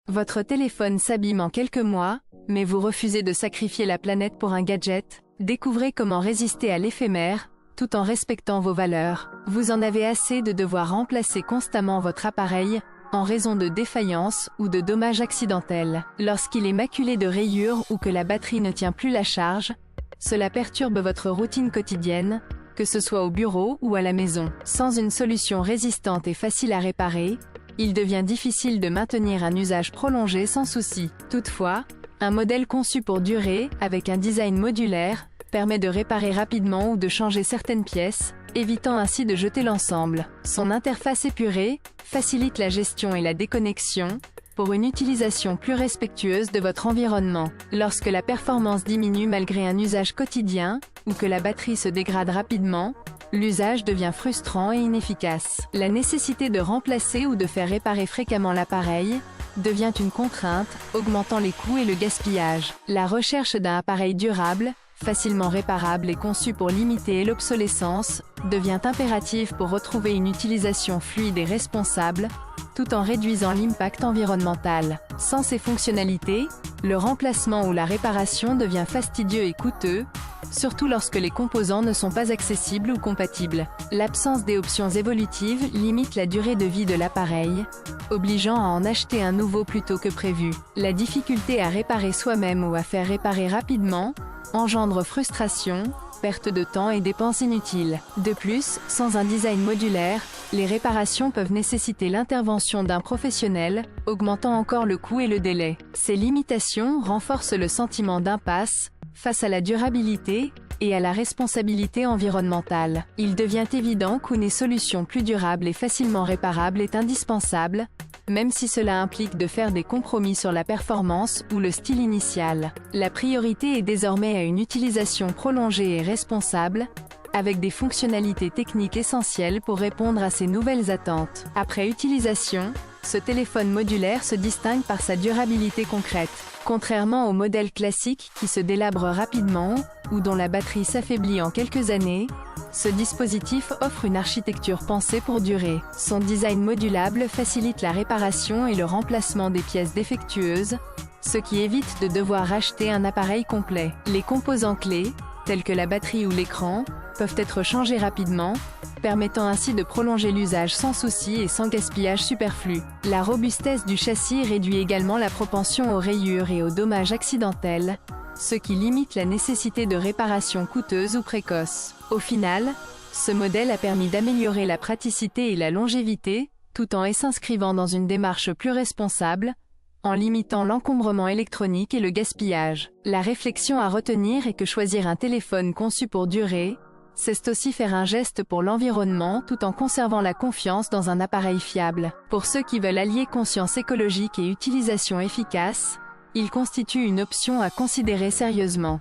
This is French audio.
Votre téléphone s'abîme en quelques mois, mais vous refusez de sacrifier la planète pour un gadget. Découvrez comment résister à l'éphémère, tout en respectant vos valeurs. Vous en avez assez de devoir remplacer constamment votre appareil, en raison de défaillances ou de dommages accidentels. Lorsqu'il est maculé de rayures ou que la batterie ne tient plus la charge, cela perturbe votre routine quotidienne, que ce soit au bureau ou à la maison. Sans une solution résistante et facile à réparer, il devient difficile de maintenir un usage prolongé sans souci. Toutefois, un modèle conçu pour durer, avec un design modulaire, permet de réparer rapidement ou de changer certaines pièces, évitant ainsi de jeter l'ensemble. Son interface épurée facilite la gestion et la déconnexion, pour une utilisation plus respectueuse de votre environnement. Lorsque la performance diminue malgré un usage quotidien, ou que la batterie se dégrade rapidement, l'usage devient frustrant et inefficace. La nécessité de remplacer ou de faire réparer fréquemment l'appareil devient une contrainte, augmentant les coûts et le gaspillage. La recherche d'un appareil durable, facilement réparable et conçu pour limiter l'obsolescence, devient impérative pour retrouver une utilisation fluide et responsable, tout en réduisant l'impact environnemental. Sans ces fonctionnalités, le remplacement ou la réparation devient fastidieux et coûteux, surtout lorsque les composants ne sont pas accessibles ou compatibles. L'absence des options évolutives limite la durée de vie de l'appareil, obligeant à en acheter un nouveau plus tôt que prévu. La difficulté à réparer soi-même ou à faire réparer rapidement engendre frustration, perte de temps et dépenses inutiles. De plus, sans un design modulaire, les réparations peuvent nécessiter l'intervention d'un professionnel, augmentant encore le coût et le délai. Ces limitations renforcent le sentiment d'impasse face à la durabilité et à la responsabilité environnementale. Il devient évident qu'une solution plus durable et facilement réparable est indispensable, même si cela implique de faire des compromis sur la performance ou le style initial. La priorité est désormais à une utilisation prolongée et responsable, avec des fonctionnalités techniques essentielles pour répondre à ces nouvelles attentes. Après utilisation, ce téléphone modulaire se distingue par sa durabilité concrète. Contrairement aux modèles classiques qui se délabrent rapidement, ou dont la batterie s'affaiblit en quelques années, ce dispositif offre une architecture pensée pour durer. Son design modulable facilite la réparation et le remplacement des pièces défectueuses, ce qui évite de devoir acheter un appareil complet. Les composants clés, tels que la batterie ou l'écran, peuvent être changés rapidement, permettant ainsi de prolonger l'usage sans souci et sans gaspillage superflu. La robustesse du châssis réduit également la propension aux rayures et aux dommages accidentels, ce qui limite la nécessité de réparations coûteuses ou précoces. Au final, ce modèle a permis d'améliorer la praticité et la longévité, tout en s'inscrivant dans une démarche plus responsable, en limitant l'encombrement électronique et le gaspillage. La réflexion à retenir est que choisir un téléphone conçu pour durer, c'est aussi faire un geste pour l'environnement tout en conservant la confiance dans un appareil fiable. Pour ceux qui veulent allier conscience écologique et utilisation efficace, il constitue une option à considérer sérieusement.